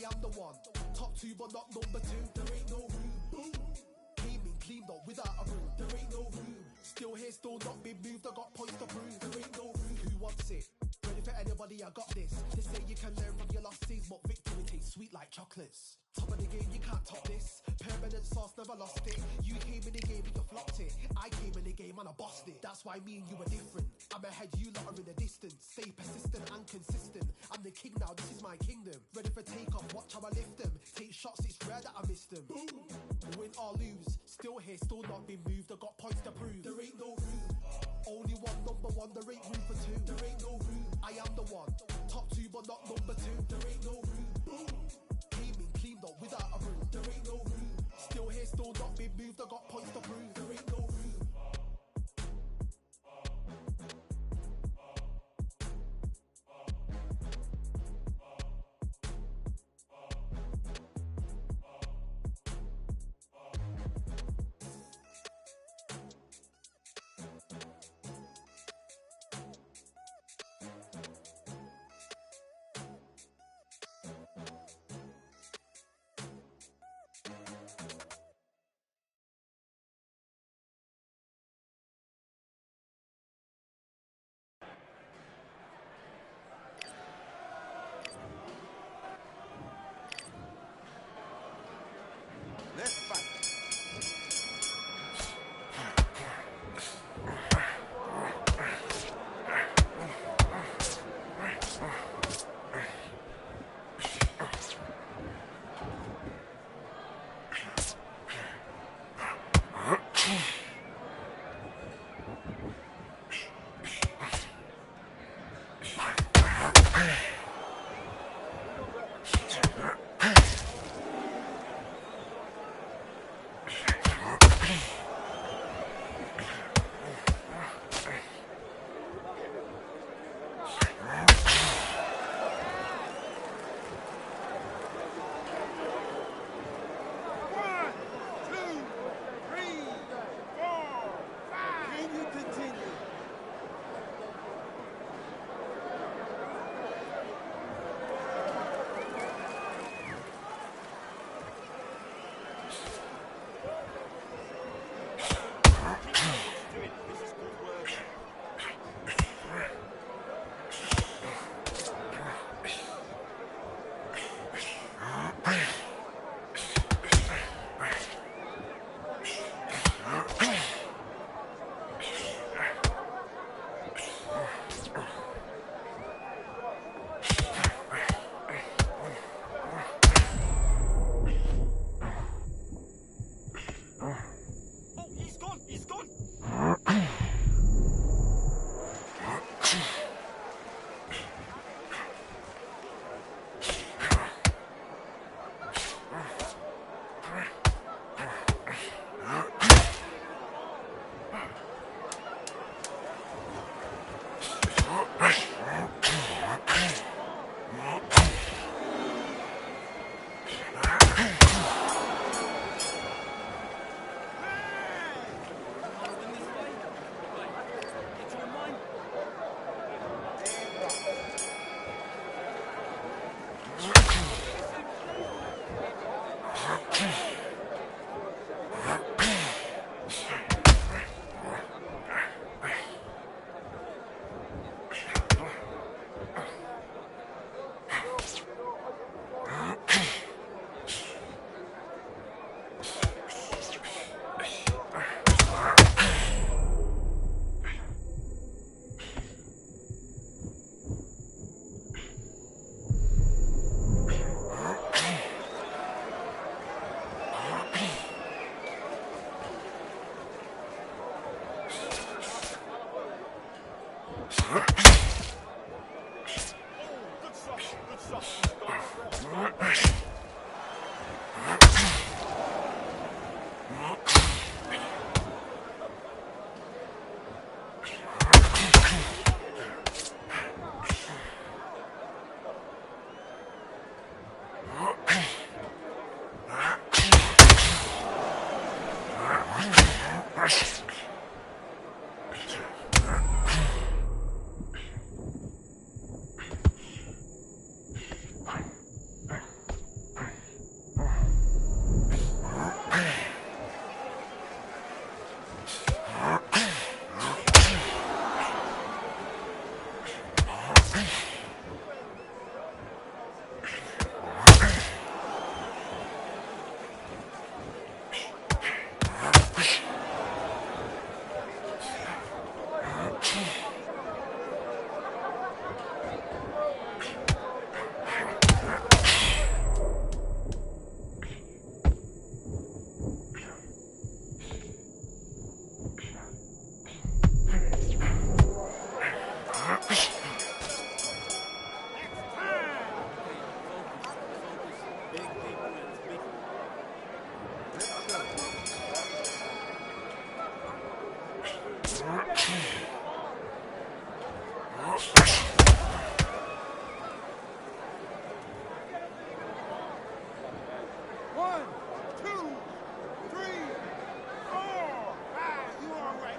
am the one. Top 2 but not number 2. There ain't no room. Boom. Came in clean up without a room. There ain't no room. Still here, still not been moved. I got points to prove. There ain't no room. Who wants it? Ready for anybody, I got this. They say you can learn from your losses, but victory tastes sweet like chocolates. Top of the game, you can't top this. Permanent sauce, never lost it. You came in the game and you flopped it. I came in the game and I bossed it. That's why me and you are different. I'm ahead, you lot are in the distance. Stay persistent and consistent. I'm the king now, this is my kingdom. Ready for takeoff, watch how I lift them. Take shots, it's rare that I miss them. Boom. Win or lose, still here, still not been moved. I got points to prove. There ain't no room. Only one, number 1, there ain't room for 2. There ain't no room. I am the one. Top 2 but not number 2. There ain't no room. Boom. Came in cleaned up without a room. There ain't no room. Still here, still not been moved. I got points to prove. There ain't no room. Let's fight. One, two, three, four. Ah, you all right?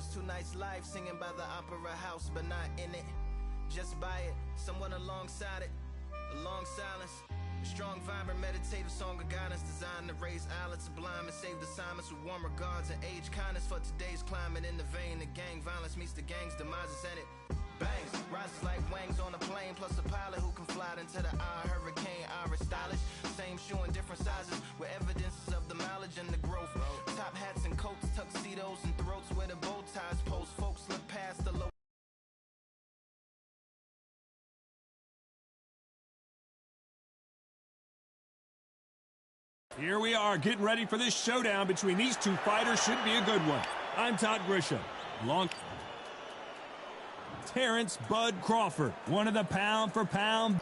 $2 too nice life, singing by the opera house, but not in it. Just by it, someone alongside it. A long silence, a strong, vibrant, meditative song of guidance designed to raise eyelids sublime and save the assignments with warm regards and age kindness for today's climate. In the vein of gang violence meets the gang's demises, and it bangs, rises like wings on a plane, plus a pilot who can fly into the eye. Hurricane Irish stylish, same shoe in different sizes with evidences of the mileage and the growth. Top hats and coats, tuxedos and throats where the bow ties post. Folks look past the low. Here we are getting ready for this showdown between these two fighters. Should be a good one. I'm Todd Grisham. Terrence Bud Crawford, one of the pound for pound.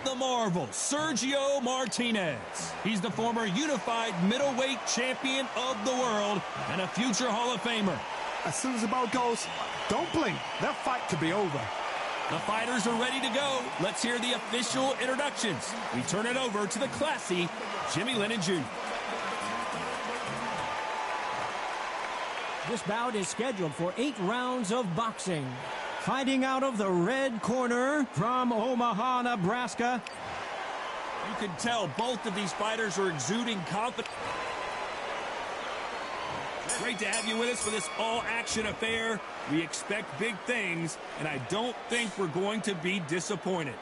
The Marvel, Sergio Martinez. He's the former unified middleweight champion of the world and a future Hall of Famer. As soon as the ball goes, don't blink. That fight could be over. The fighters are ready to go. Let's hear the official introductions. We turn it over to the classy Jimmy Lennon Jr. This bout is scheduled for 8 rounds of boxing. Fighting out of the red corner from Omaha, Nebraska. You can tell both of these fighters are exuding confidence. Great to have you with us for this all-action affair. We expect big things, and I don't think we're going to be disappointed.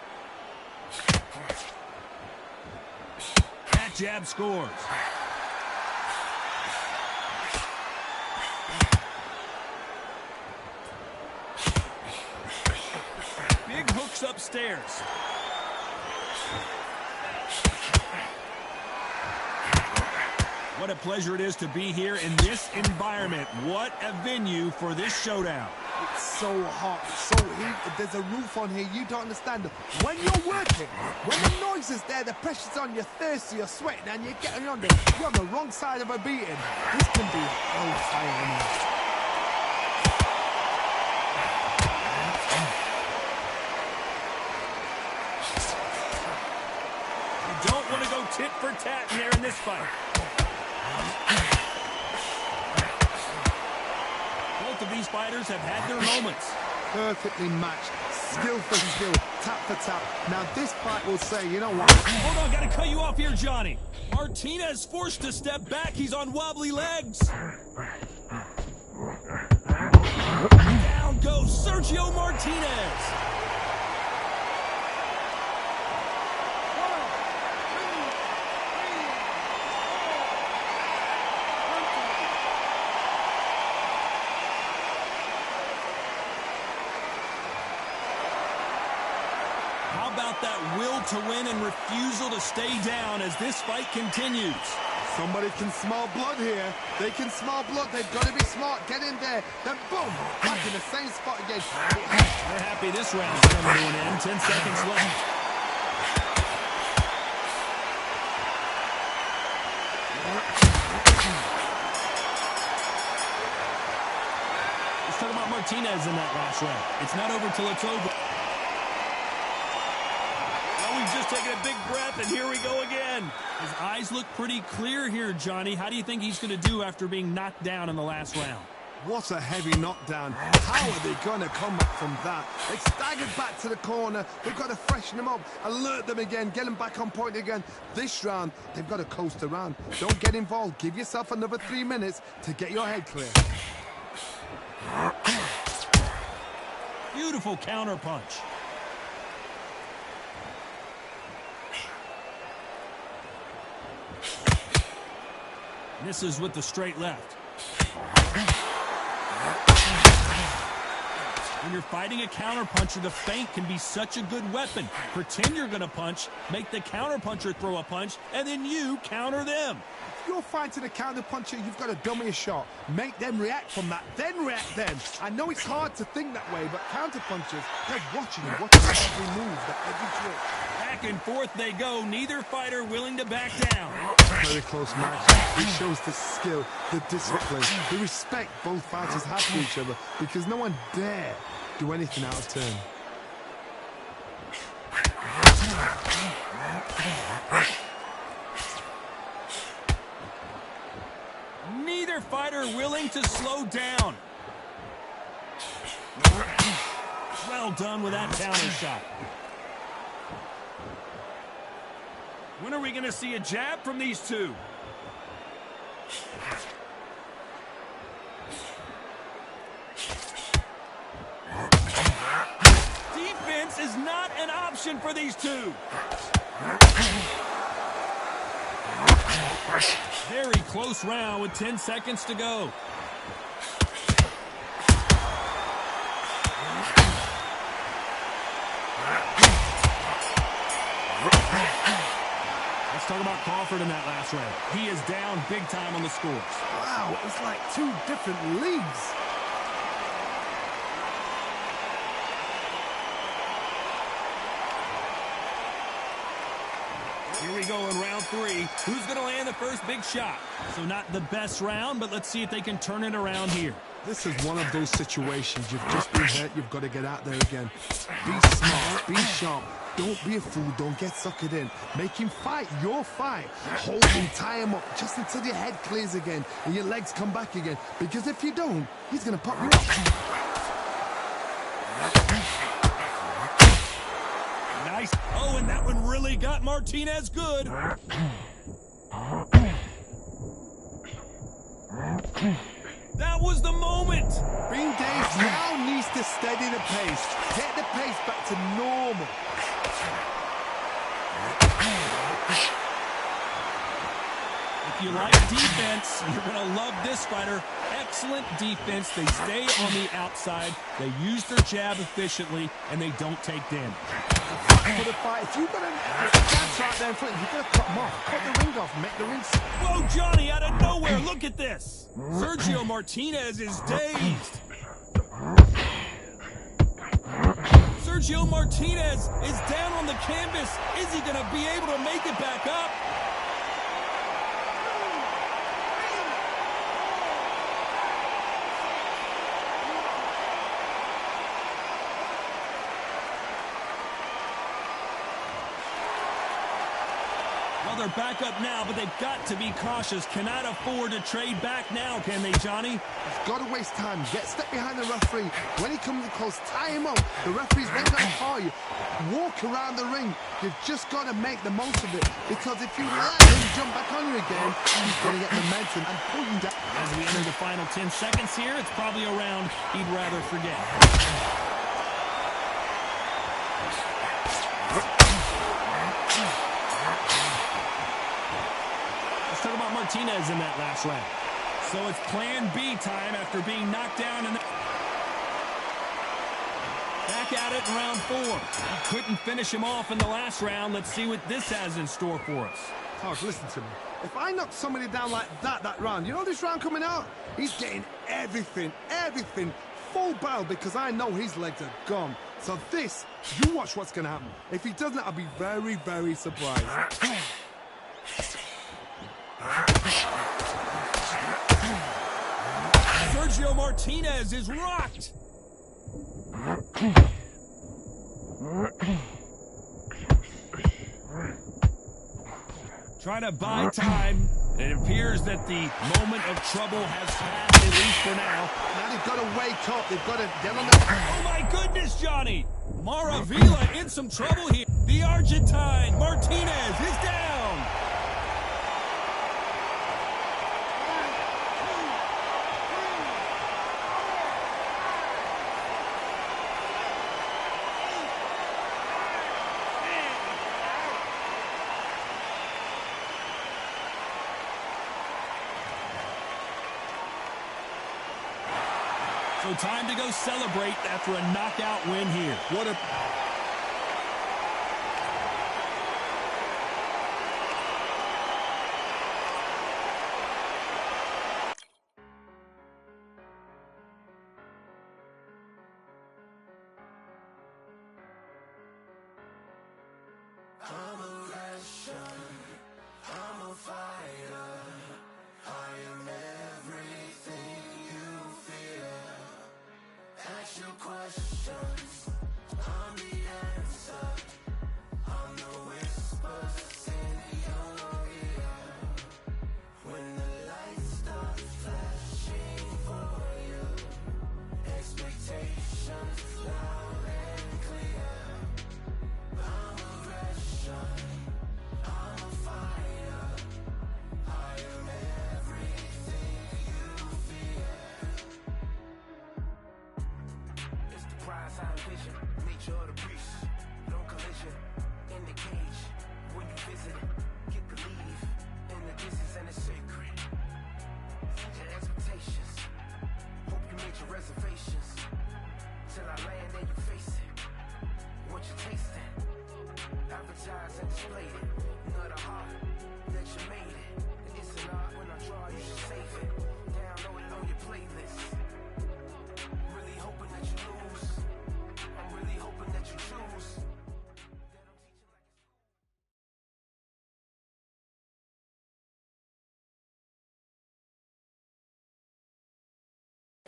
That jab scores. Big hooks upstairs. What a pleasure it is to be here in this environment. What a venue for this showdown. It's so hot, so heated. There's a roof on here. You don't understand. When you're working, when the noise is there, the pressure's on, you're thirsty, you're sweating, and you're getting under. You're on the wrong side of a beating. This can be hellfire. You don't want to go tit for tat in there in this fight. Both of these fighters have had their moments. Perfectly matched, skill for skill, tap for tap. Now this fight will say, you know what? Hold on, gotta cut you off here, Johnny. Martinez forced to step back. He's on wobbly legs. Down goes Sergio Martinez. How about that will to win and refusal to stay down as this fight continues? Somebody can smell blood here. They can smell blood. They've got to be smart. Get in there. Then boom, back in the same spot again. They're happy this round's coming to an end. 10 seconds left. Let's talk about Martinez in that last round. It's not over till it's over. He's just taking a big breath, and here we go again. His eyes look pretty clear here, Johnny. How do you think he's going to do after being knocked down in the last round? What a heavy knockdown. How are they going to come back from that? They staggered back to the corner. They've got to freshen them up, alert them again, get them back on point again. This round, they've got to coast around. Don't get involved. Give yourself another 3 minutes to get your head clear. Beautiful counter punch. Misses with the straight left. When you're fighting a counterpuncher, the feint can be such a good weapon. Pretend you're going to punch, make the counterpuncher throw a punch, and then you counter them. If you're fighting a counterpuncher, you've got to dummy a shot. Make them react from that, then react then. I know it's hard to think that way, but counterpunchers, they're watching every move, every trick. Back and forth they go, neither fighter willing to back down. Very close match. It shows the skill, the discipline, the respect both fighters have for each other, because no one dare do anything out of turn. Neither their fighter willing to slow down. Well done with that counter shot. When are we going to see a jab from these two? Defense is not an option for these two. Very close round with 10 seconds to go. Let's talk about Crawford in that last round. He is down big time on the scores. Wow, it's like two different leagues. Here we go in round 3. Who's going to land the first big shot? So not the best round, but let's see if they can turn it around here. This is one of those situations. You've just been hurt. You've got to get out there again. Be smart. Be sharp. Don't be a fool. Don't get suckered in. Make him fight your fight. Hold him, tie him up just until your head clears again and your legs come back again. Because if you don't, he's going to pop you up. Nice. Oh, and that one really got Martinez good. That was the moment. Green Days now needs to steady the pace. Get the pace back to normal. If you like defense, you're going to love this fighter. Excellent defense. They stay on the outside. They use their jab efficiently, and they don't take damage. For the fight, if you've got a chance right there in front, you've got to cut them off. Cut the ring off, make the ring. Whoa, Johnny, out of nowhere. Look at this. Sergio Martinez is dazed. Sergio Martinez is down on the canvas. Is he going to be able to make it back up? Well, they're back up now, but they've got to be cautious. Cannot afford to trade back now, can they, Johnny? You've got to waste time. Step behind the referee. When he comes close, tie him up. The referee's then going to call you. Walk around the ring. You've just got to make the most of it. Because if you let him jump back on you again, he's going to get momentum and pull you down. As we enter the final 10 seconds here, it's probably a round he'd rather forget. Talk about Martinez in that last round. So it's plan B time after being knocked down. Back at it in round 4. He couldn't finish him off in the last round. Let's see what this has in store for us. Taj, listen to me. If I knock somebody down like that round, you know this round coming out? He's getting everything, full barrel because I know his legs are gone. So this, you watch what's going to happen. If he doesn't, I'll be very, very surprised. Sergio Martinez is rocked. Trying to buy time. It appears that the moment of trouble has passed, at least for now. Now they've got to wake up. They've got to get on the... Oh, my goodness, Johnny. Maravilla in some trouble here. The Argentine, Martinez, is down. So time to go celebrate after a knockout win here. What a... I'm a Russian, I'm a fighter, I am everything you fear. Ask your questions, I'm the answer, I'm the whispers in your ear. When the lights start flashing reservations. Till I land and you face it. What you tasting? Advertise and display it. Know the heart that you made it. It's an art when I draw, you should save it. Download it on your playlist. Really hoping that you lose. I'm really hoping that you choose.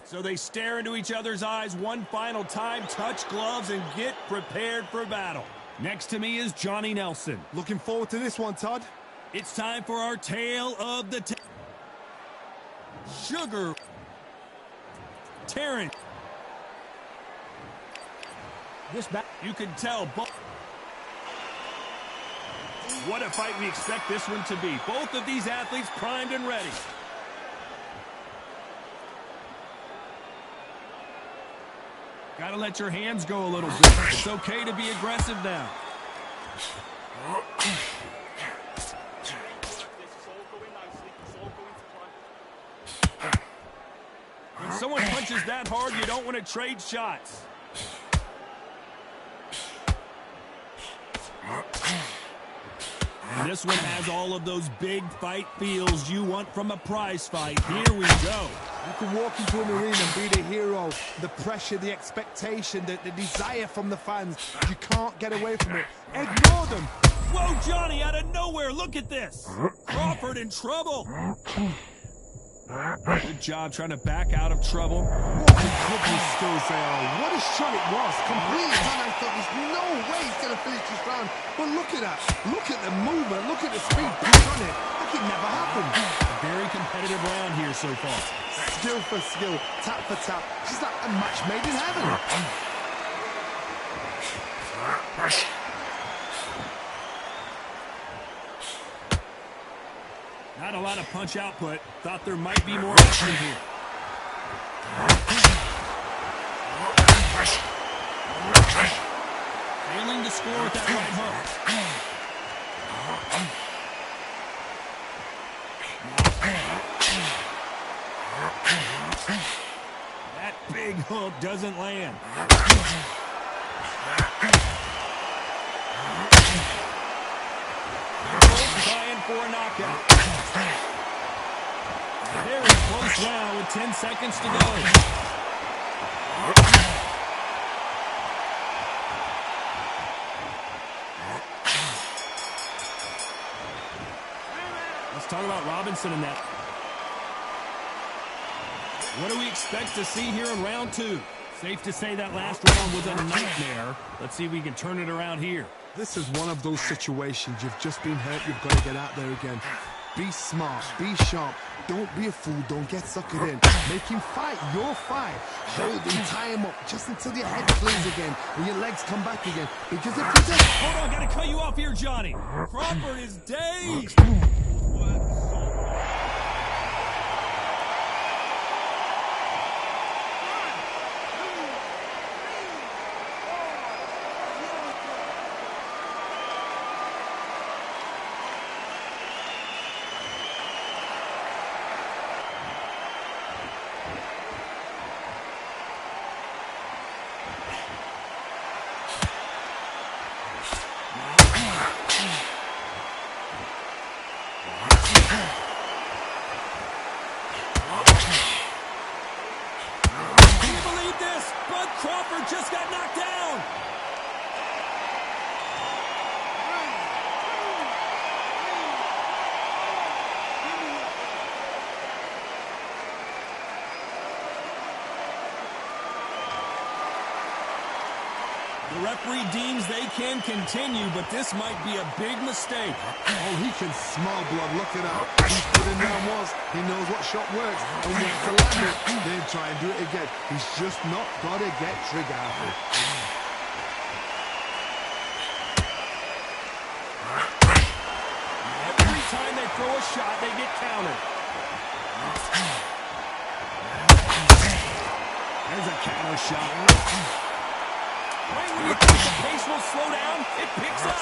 So they stare into each other's eyes one final time, touch gloves, and get prepared for battle. Next to me is Johnny Nelson. Looking forward to this one, Todd. It's time for our tale of the Sugar Terrence. This back. You can tell both. What a fight we expect this one to be. Both of these athletes primed and ready. Got to let your hands go a little bit. It's okay to be aggressive now. When someone punches that hard, you don't want to trade shots. And this one has all of those big fight feels you want from a prize fight. Here we go. You can walk into an arena and be the hero. The pressure, the expectation, the desire from the fans. You can't get away from it. Ignore them. Whoa, Johnny, out of nowhere. Look at this. Crawford in trouble. Good job trying to back out of trouble. What recovery skills they are. What a shot it was. Completely done. I thought there's no way he's going to finish this round. But look at that. Look at the movement. Look at the speed. Push on it. Like it never happened. A very competitive round here so far. Skill for skill. Tap for tap. Just like a match made in heaven. Not a lot of punch output. Thought there might be more action here. Failing to score with that right hook. That big hook doesn't land. Trying for a knockout. Very close round with 10 seconds to go. Let's talk about Robinson in that. What do we expect to see here in round two? Safe to say that last round was a nightmare. Let's see if we can turn it around here. This is one of those situations. You've just been hurt. You've got to get out there again. Be smart. Be sharp. Don't be a fool. Don't get suckered in. Make him fight your fight. Hold him. Tie him up just until your head cleans again and your legs come back again. Because if you don't... Hold on. Got to cut you off here, Johnny. Crawford is dazed. Crawford just got knocked down. The referee deems they can continue, but this might be a big mistake. Oh, he can smell blood. Look at that. He's putting down walls. He knows what shot works and when to land it. Then try and do it again. He's just not got to get trigger happy. Every time they throw a shot, they get countered. There's a counter shot. Right when you think the pace will slow down, it picks up.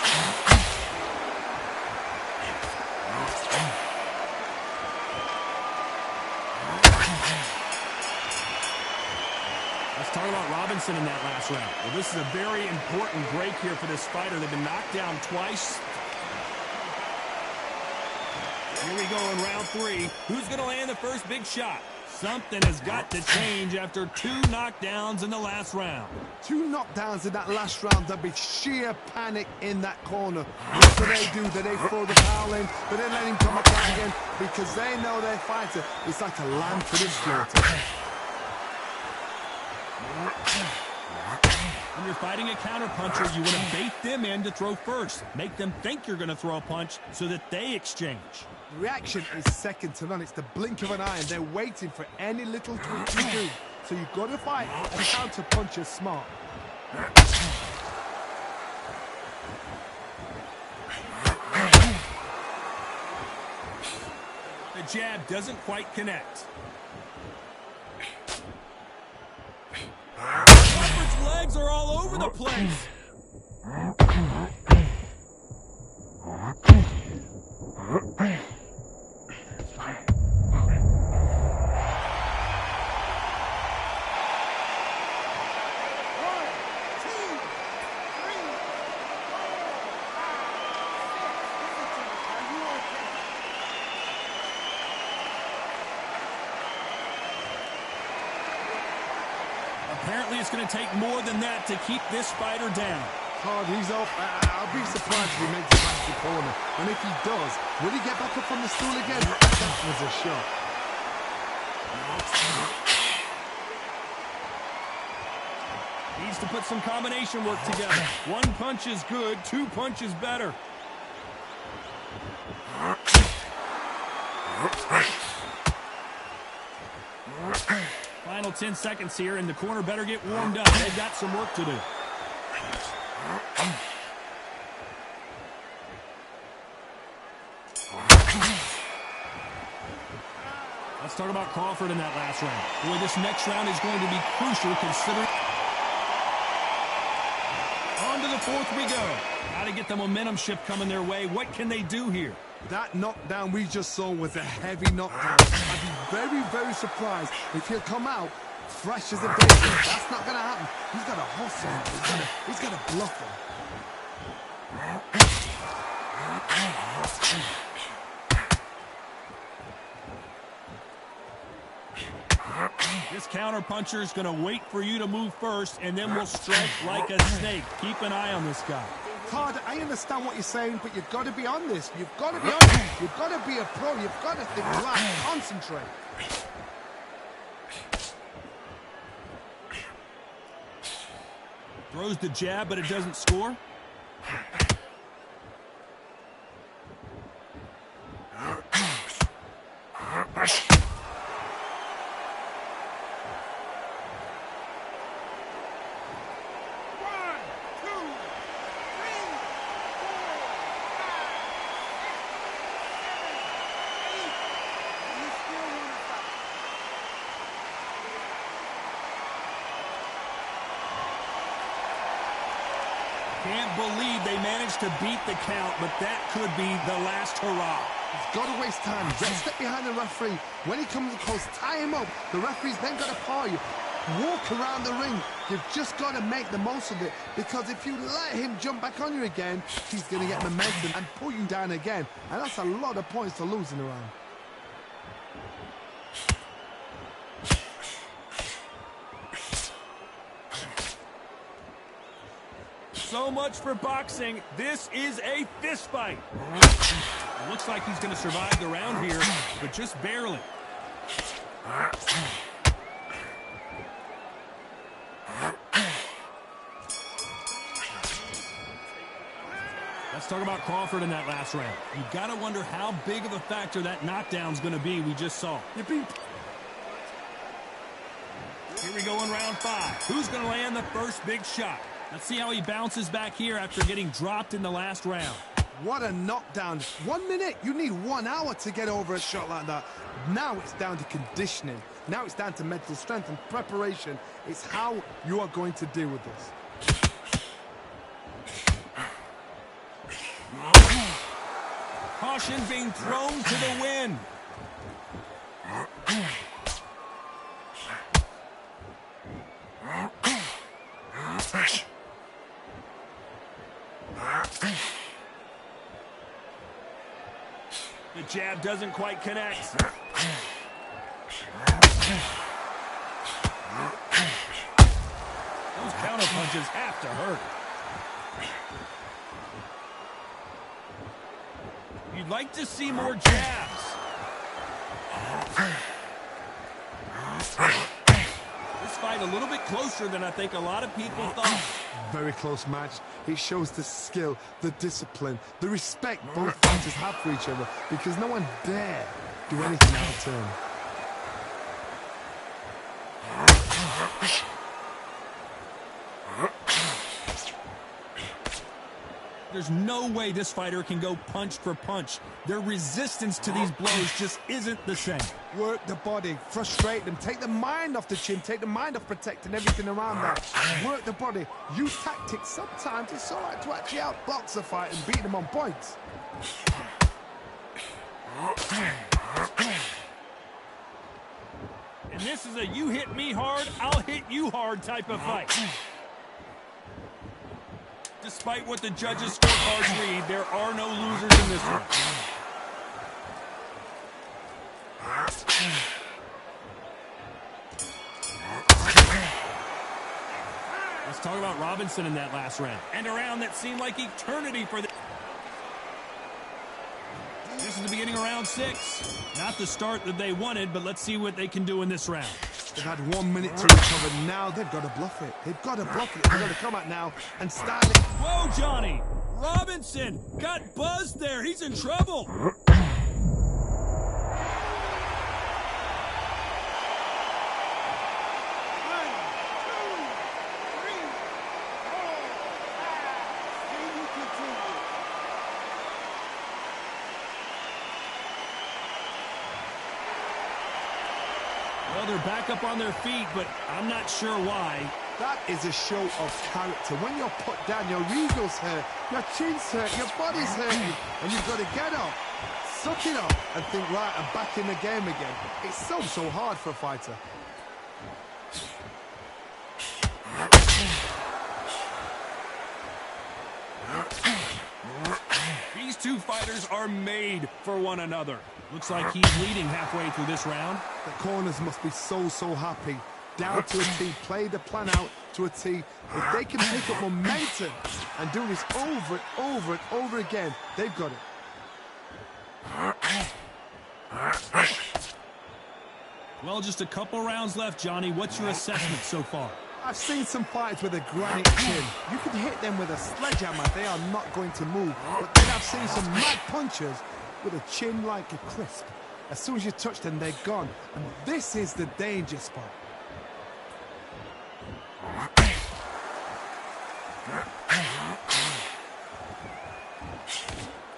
Let's talk about Robinson in that last round. Well, this is a very important break here for this fighter. They've been knocked down twice. Here we go in round 3. Who's going to land the first big shot? Something has got to change after 2 knockdowns in the last round. 2 knockdowns in that last round. There'll be sheer panic in that corner. What do? Do they throw the towel in? Do they let him come back again? Because they know their fighter is like a lamb to the slaughter. When you're fighting a counter-puncher, you want to bait them in to throw first. Make them think you're going to throw a punch so that they exchange. Reaction is second to none. It's the blink of an eye, and they're waiting for any little tweak to do. So you've got to fight and counter-punch is smart. The jab doesn't quite connect. Crawford's legs are all over the place. Apparently, it's going to take more than that to keep this fighter down. Hard, he's off. I'll be surprised if he makes it back to the corner. And if he does, will he get back up from the stool again? That was a shot. Needs to put some combination work together. 1 punch is good, 2 punches better. Final 10 seconds here, and the corner better get warmed up. They've got some work to do. Let's talk about Crawford in that last round. Boy, this next round is going to be crucial considering... On to the 4th we go. Got to get the momentum shift coming their way. What can they do here? That knockdown we just saw was a heavy knockdown. I'd be very, very surprised if he'll come out fresh as a daisy. That's not going to happen. He's got a hustle. He's got to bluff him. This counter-puncher is going to wait for you to move first, and then will strike like a snake. Keep an eye on this guy. Todd, I understand what you're saying, but you've got to be on this. You've got to be on it. You've got to be a pro. You've got to think right. Concentrate. Throws the jab, but it doesn't score. Can't believe they managed to beat the count, but that could be the last hurrah. He's got to waste time. Just step behind the referee. When he comes close, tie him up. The referee's then got to paw you. Walk around the ring. You've just got to make the most of it, because if you let him jump back on you again, he's going to get momentum and pull you down again. And that's a lot of points to lose in a round. So much for boxing. This is a fist fight. It looks like he's going to survive the round here, but just barely. Let's talk about Crawford in that last round. You've got to wonder how big of a factor that knockdown's going to be we just saw. Here we go in round 5. Who's going to land the first big shot? Let's see how he bounces back here after getting dropped in the last round. What a knockdown. 1 minute. You need 1 hour to get over a shot like that. Now it's down to conditioning. Now it's down to mental strength and preparation. It's how you are going to deal with this. Caution being thrown to the wind. jab doesn't quite connect. Those counter punches have to hurt. You'd like to see more jabs. This fight a little bit closer than I think a lot of people thought. Very close match. It shows the skill, the discipline, the respect both fighters have for each other, because no one dare do anything out of turn. There's no way this fighter can go punch for punch. Their resistance to these blows just isn't the same. Work the body, frustrate them, take the mind off the chin, take the mind off protecting everything around that. Work the body, use tactics. Sometimes it's all right to actually outbox a fight and beat them on points. And this is a you hit me hard, I'll hit you hard type of fight. Despite what the judges' scorecards read, there are no losers in this one. Let's talk about Robinson in that last round. And a round that seemed like eternity for the... This is the beginning of round 6. Not the start that they wanted, but let's see what they can do in this round. They've had 1 minute to recover. Now they've got to bluff it. They've got to bluff it. They've got to come out now and start it. Whoa, Johnny! Robinson got buzzed there. He's in trouble. Well, they're back up on their feet, but I'm not sure why. That is a show of character. When you're put down, your ego's hurt, your chin's hurt, your body's hurting, and you've got to get up, suck it up, and think, right, I'm back in the game again. It's so hard for a fighter. These two fighters are made for one another. Looks like he's leading halfway through this round. The corners must be so happy. Down to a T, play the plan out to a T. If they can pick up momentum and do this over and over again, they've got it. Well, just a couple rounds left, Johnny. What's your assessment so far? I've seen some fighters with a granite chin. You can hit them with a sledgehammer, they are not going to move. But then I've seen some mad punchers with a chin like a crisp. As soon as you touch them, they're gone. And this is the danger spot.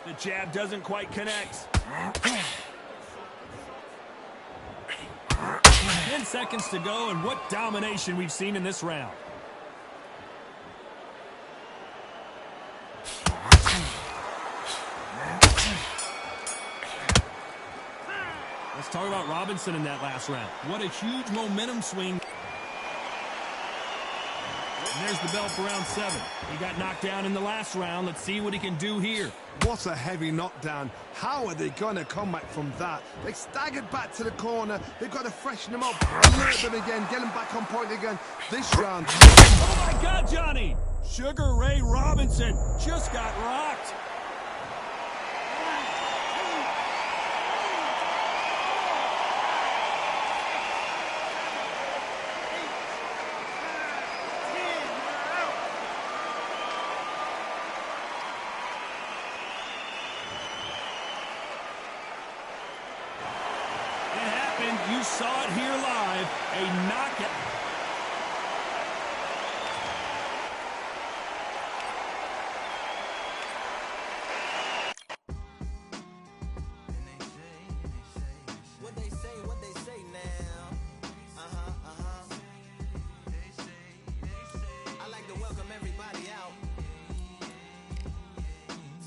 The jab doesn't quite connect. 10 seconds to go, and what domination we've seen in this round. Let's talk about Robinson in that last round. What a huge momentum swing. And there's the bell for round 7. He got knocked down in the last round. Let's see what he can do here. What a heavy knockdown. How are they going to come back from that? They staggered back to the corner. They've got to freshen them up, alert them again, get them back on point again. This round. Oh, my God, Johnny! Sugar Ray Robinson just got rocked. You saw it here live, a knockout. What they say now. I like to welcome everybody out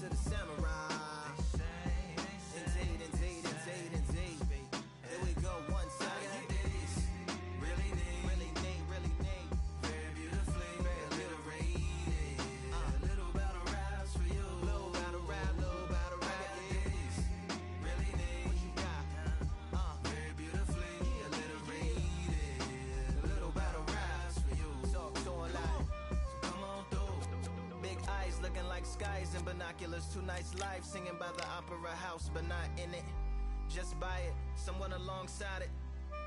to the Samurai. Indeed. Here we go, one side. Really skies and binoculars, two nights live singing by the opera house, but not in it. Just by it, someone alongside it.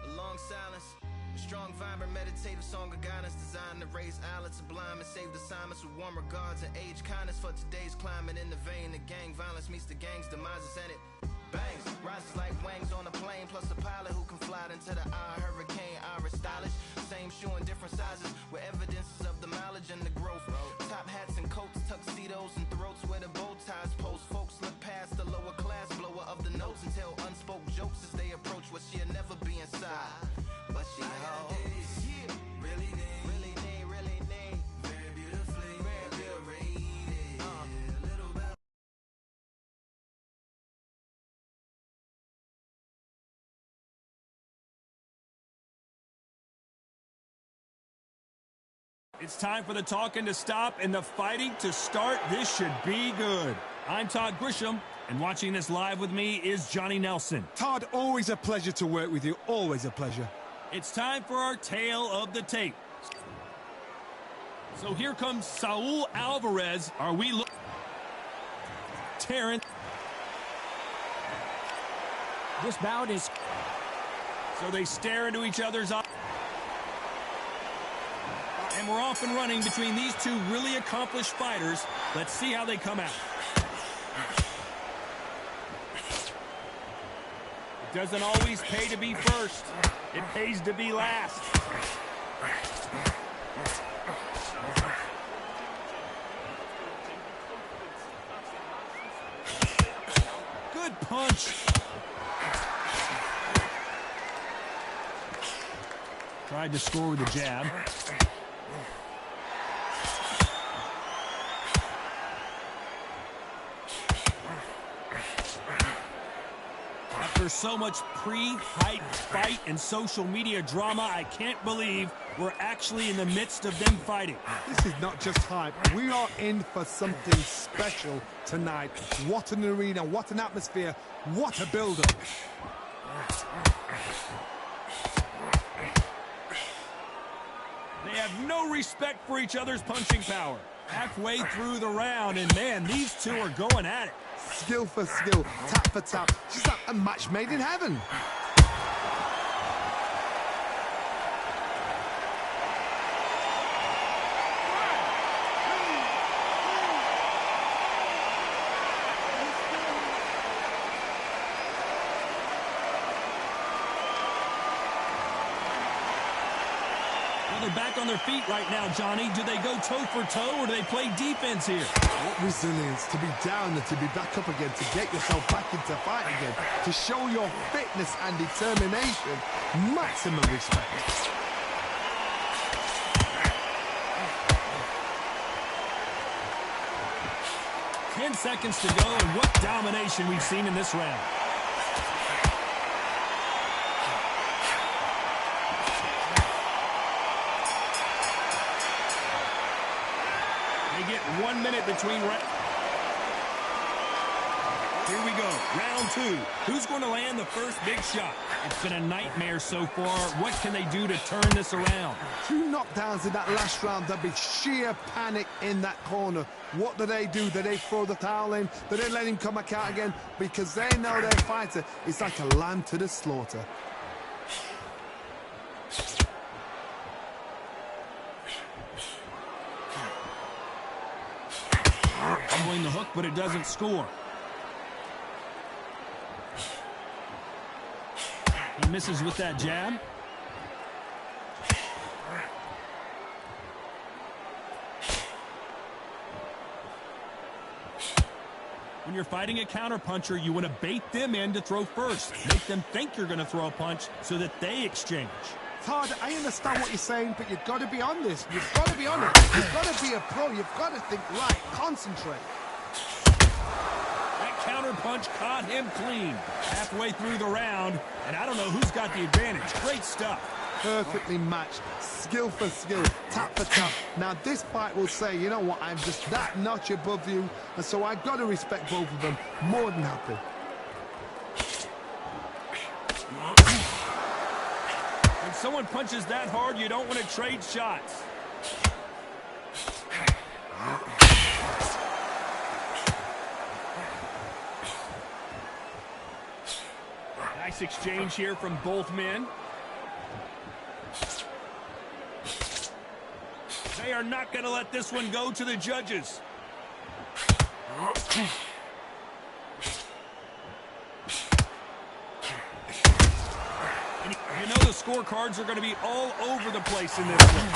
A long silence, a strong, vibrant, meditative song of guidance designed to raise eyelids sublime and save the assignments with warm regards and age kindness for today's climate. In the vein of gang violence meets the gang's demises, and it bangs, rises like wings on a plane, plus a pilot who can fly into the eye. Hurricane, Irish stylish, same shoe in different sizes with evidences of the mileage and the growth. Top hats and coats, tuxedos and throats where the bow ties post. Folks look past the lower class blower of the notes and tell unspoke jokes as they approach what she'll never be inside. But she holds, yeah, really need, very beautifully, very a little bit. It's time for the talking to stop and the fighting to start. This should be good. I'm Todd Grisham, and watching this live with me is Johnny Nelson. Todd, always a pleasure to work with you. Always a pleasure. It's time for our tale of the tape. So here comes Saul Alvarez. Are we Terrence? This bout is... So they stare into each other's eyes. And we're off and running between these two really accomplished fighters. Let's see how they come out. It doesn't always pay to be first. It pays to be last. Good punch. Tried to score with a jab. After so much pre-hype fight and social media drama, I can't believe we're actually in the midst of them fighting. This is not just hype. We are in for something special tonight. What an arena, what an atmosphere, what a build-up. They have no respect for each other's punching power. Halfway through the round, and man, these two are going at it. Skill for skill, tap for tap. Just like a match made in heaven. They're back on their feet right now, Johnny. Do they go toe for toe or do they play defense here? What resilience to be down and to be back up again, to get yourself back into fight again, to show your fitness and determination. Maximum respect. Ten seconds to go, and what domination we've seen in this round. Get 1 minute between rounds. Here we go, round two. Who's going to land the first big shot? It's been a nightmare so far. What can they do to turn this around? 2 knockdowns in that last round. There'll be sheer panic in that corner. What do? Do they throw the towel in? Do they let him come back out again? Because they know their fighter is like a lamb to the slaughter. Throwing the hook, but it doesn't score. He misses with that jab. When you're fighting a counterpuncher, you want to bait them in to throw first. Make them think you're going to throw a punch so that they exchange. Todd, I understand what you're saying, but you've got to be on this. You've got to be on it. You've got to be a pro. You've got to think right. Concentrate. That counter punch caught him clean. Halfway through the round, and I don't know who's got the advantage. Great stuff. Perfectly matched. Skill for skill. Tap for tap. Now, this fight will say, you know what, I'm just that notch above you, and so I've got to respect both of them. More than happy. When someone punches that hard, you don't want to trade shots. Nice exchange here from both men. They are not going to let this one go to the judges. And you know the scorecards are going to be all over the place in this one.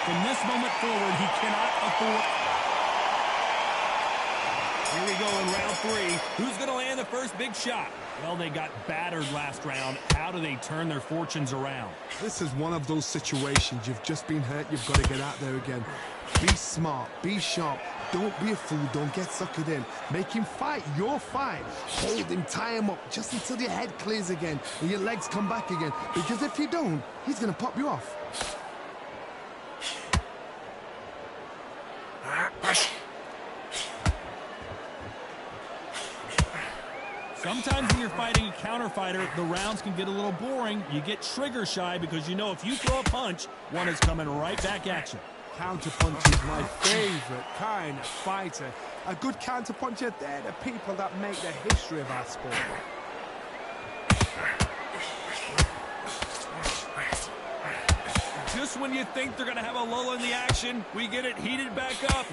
From this moment forward, he cannot afford. Here we go in round 3. Who's going to land the first big shot? Well, they got battered last round. How do they turn their fortunes around? This is one of those situations. You've just been hurt. You've got to get out there again. Be smart. Be sharp. Don't be a fool. Don't get suckered in. Make him fight your fight. Hold him. Tie him up just until your head clears again and your legs come back again. Because if you don't, he's going to pop you off. Sometimes when you're fighting a counter fighter, the rounds can get a little boring. You get trigger shy because you know if you throw a punch, one is coming right back at you. Counter punch is my favorite kind of fighter. A good counter puncher, they're the people that make the history of our sport. Just when you think they're going to have a lull in the action, we get it heated back up.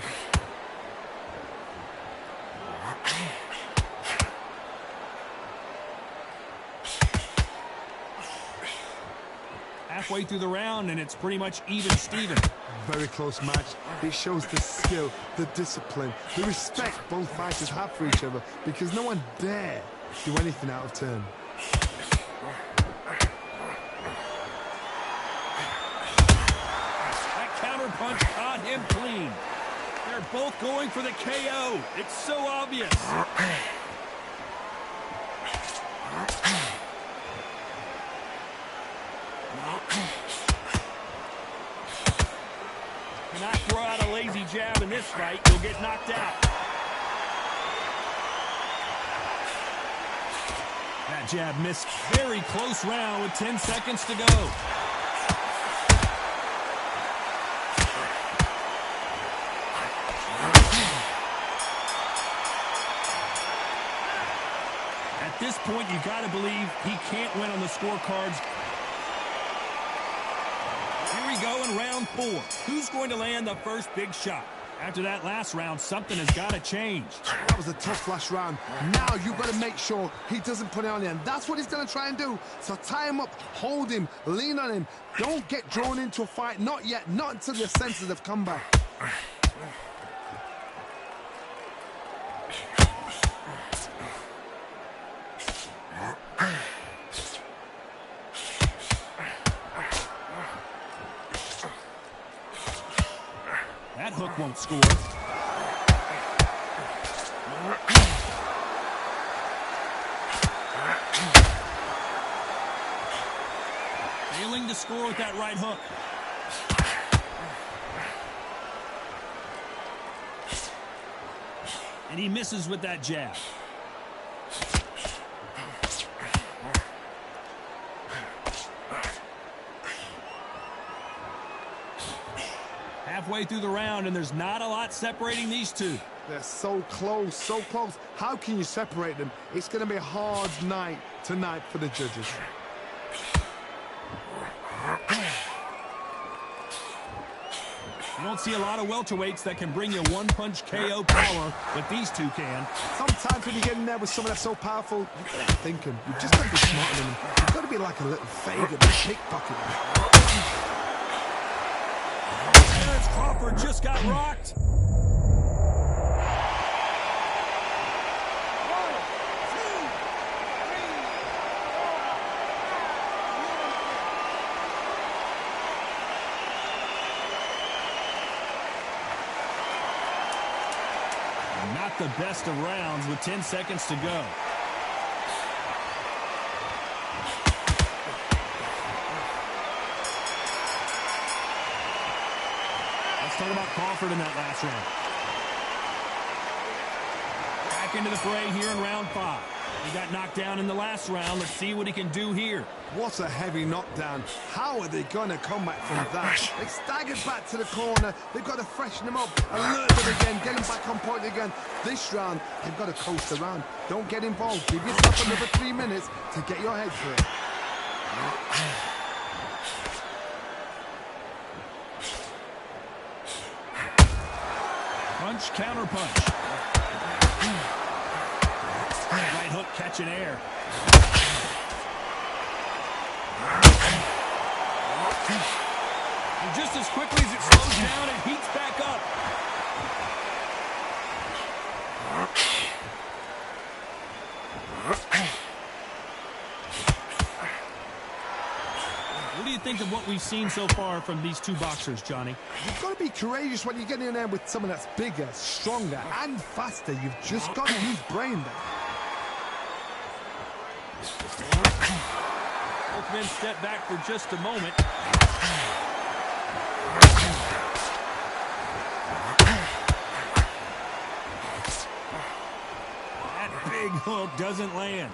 Halfway through the round, and it's pretty much even Steven. Very close match. It shows the skill, the discipline, the respect both fighters have for each other, because no one dare do anything out of turn. That counter punch caught him clean. They're both going for the KO. It's so obvious. Cannot throw out a lazy jab in this fight. You'll get knocked out. That jab missed. Very close round with 10 seconds to go. At this point, you got to believe he can't win on the scorecards. Here we go in round 4. Who's going to land the first big shot? After that last round, something has got to change. That was a tough last round. Now you've got to make sure he doesn't put it on you, and that's what he's going to try and do. So tie him up, hold him, lean on him. Don't get drawn into a fight. Not yet. Not until your senses have come back. That hook won't score. Failing to score with that right hook. And he misses with that jab. Halfway through the round, and there's not a lot separating these two. They're so close, so close. How can you separate them? It's going to be a hard night tonight for the judges. You don't see a lot of welterweights that can bring you one-punch KO power, but these two can. Sometimes when you get in there with someone that's so powerful, you've got to think him. You've just got to be smarter than him. You've got to be like a little faggot, a pickpocket. Crawford just got rocked. Not the best of rounds with 10 seconds to go. Let's talk about Crawford in that last round. Back into the fray here in round 5. He got knocked down in the last round. Let's see what he can do here. What a heavy knockdown. How are they going to come back from that? They staggered back to the corner. They've got to freshen them up, alert them again, get them back on point again. This round, they've got to coast around. Don't get involved. Give yourself another 3 minutes to get your head through it. Punch, counter punch. Right hook catching air. And just as quickly as it slows down, it heats back up. What do you think of what we've seen so far from these two boxers, Johnny? You've got to be courageous when you get in there with someone that's bigger, stronger, and faster. You've just got to use brain there. Both men step back for just a moment. That big hook doesn't land.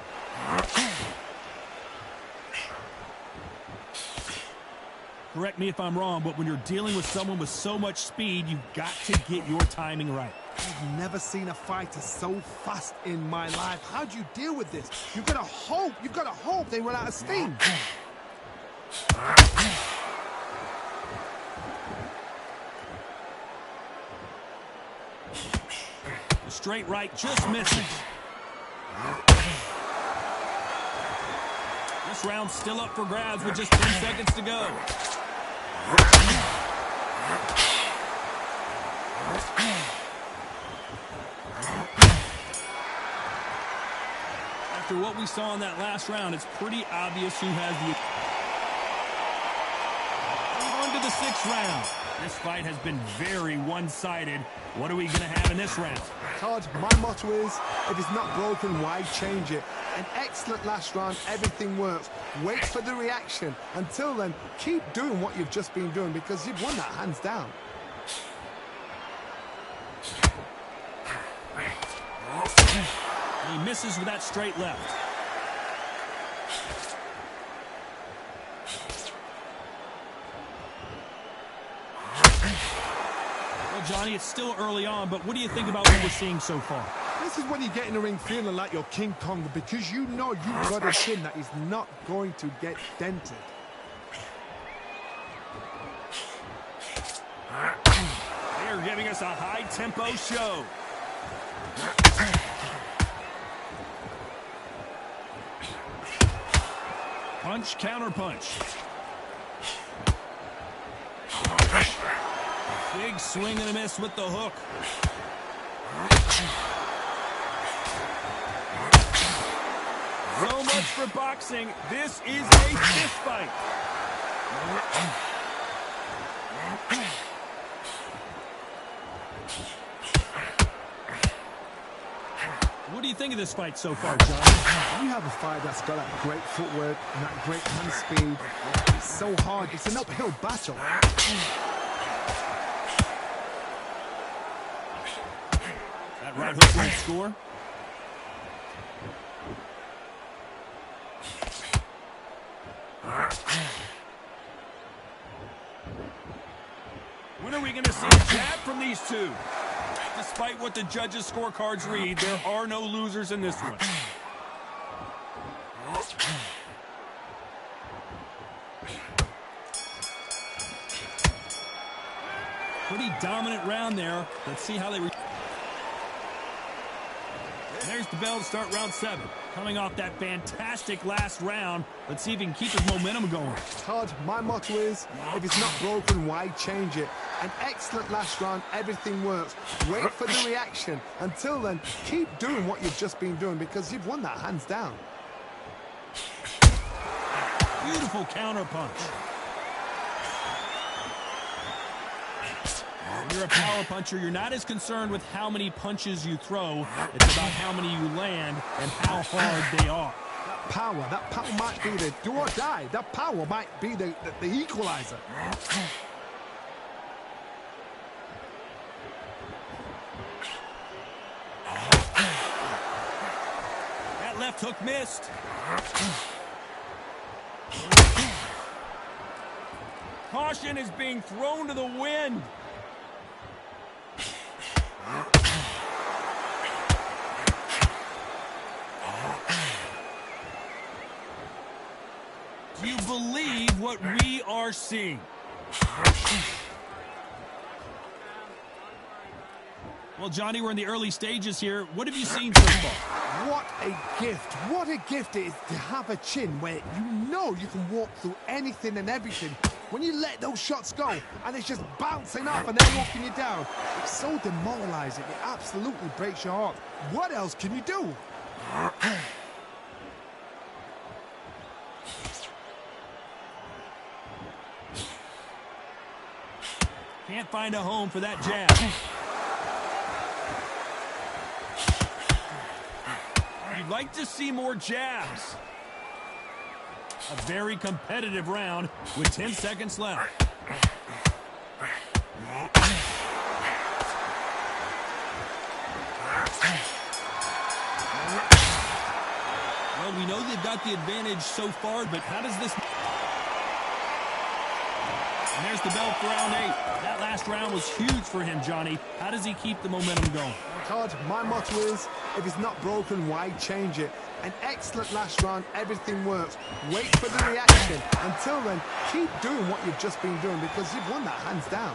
Correct me if I'm wrong, but when you're dealing with someone with so much speed, you've got to get your timing right. I've never seen a fighter so fast in my life. How do you deal with this? You've got to hope they run out of steam. The straight right just misses. This round's still up for grabs with just 10 seconds to go. After what we saw in that last round, it's pretty obvious who has the... On to the 6th round. This fight has been very one-sided. What are we going to have in this round? Todd, my motto is, if it's not broken, why change it? An excellent last round, everything works. Wait for the reaction. Until then, keep doing what you've just been doing because you've won that hands down. He misses with that straight left. Well, Johnny, it's still early on, but what do you think about what we're seeing so far? This is when you get in the ring feeling like you're King Kong because you know you've got a chin that is not going to get dented. They're giving us a high-tempo show. Punch, counter punch. Big swing and a miss with the hook. So much for boxing. This is a fist fight. What do you think of this fight so far, John? You have a fight that's got that great footwork and that great hand speed. It's so hard. It's an uphill battle. That right hook won't score. When are we going to see a jab from these two? Despite what the judges' scorecards read, there are no losers in this one. Pretty dominant round there. Let's see how they... There's the bell to start round 7. Coming off that fantastic last round, let's see if he can keep his momentum going. Todd, my motto is, if it's not broken, why change it? An excellent last round, everything works. Wait for the reaction. Until then, keep doing what you've just been doing because you've won that hands down. Beautiful counter punch. When you're a power puncher, you're not as concerned with how many punches you throw. It's about how many you land and how hard they are. That power might be the do or die. That power might be the equalizer. left hook missed. Caution is being thrown to the wind. Do you believe what we are seeing? Well, Johnny, we're in the early stages here. What have you seen so far? What a gift. What a gift it is to have a chin where you know you can walk through anything and everything. When you let those shots go and it's just bouncing off and then walking you down, it's so demoralizing. It absolutely breaks your heart. What else can you do? Can't find a home for that jab. You'd like to see more jabs. A very competitive round with 10 seconds left. Well, we know they've got the advantage so far, but how does this... And there's the bell for round 8. That last round was huge for him, Johnny. How does he keep the momentum going? Todd, my motto is, if it's not broken, why change it? An excellent last round, everything works. Wait for the reaction. Until then, keep doing what you've just been doing because you've won that hands down.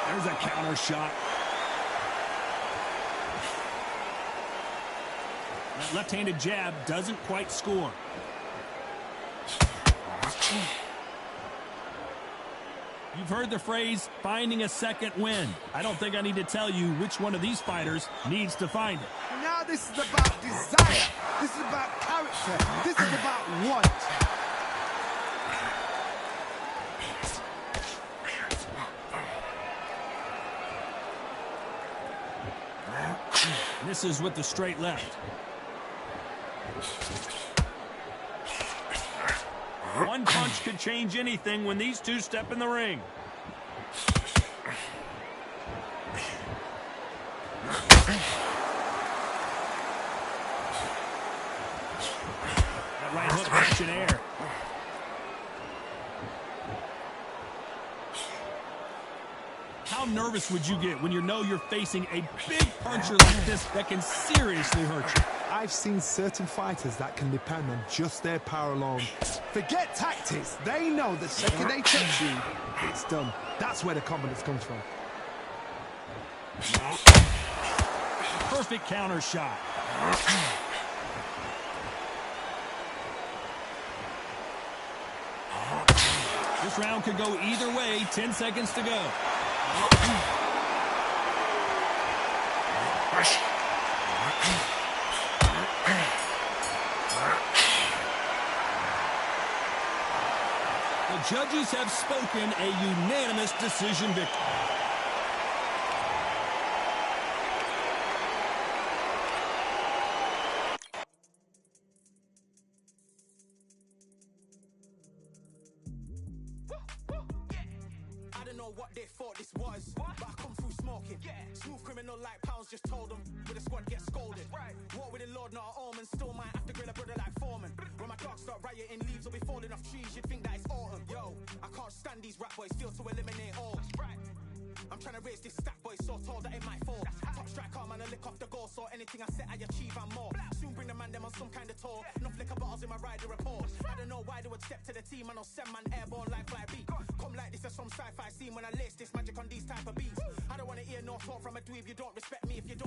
There's a counter shot. That left-handed jab doesn't quite score. You've heard the phrase, finding a second win. I don't think I need to tell you which one of these fighters needs to find it. Now this is about desire. This is about character. This is about want. This is with the straight left. One punch could change anything when these two step in the ring. That right hook catch in air. How nervous would you get when you know you're facing a big puncher like this that can seriously hurt you? I've seen certain fighters that can depend on just their power alone. Forget tactics. They know the second they touch you, it's done. That's where the confidence comes from. Perfect counter shot. This round could go either way. 10 seconds to go. The judges have spoken, a unanimous decision victory. I don't know what they thought this was, but I come through smoking. Smooth criminal like pounds, just told them with a squad get scolded. Walk with the Lord, not an omen. Still might have to grill a brother like Foreman. When my dogs start rioting, leaves will be falling off trees. You'd think that it's autumn. Yo, I can't stand these rap boys, feel to eliminate all. I'm trying to raise this stack boy so tall that it might fall. Top striker, man, I lick off the goal, so anything I set, I achieve and more. Soon bring the man them on some kind of tour. Enough liquor bottles in my rider report. I don't know why they would step to the team, and I'll send man airborne like fly beat. Come like this as some sci-fi scene when I lace this magic on these type of beats. I don't want to hear no talk from a dweeb. You don't respect me if you don't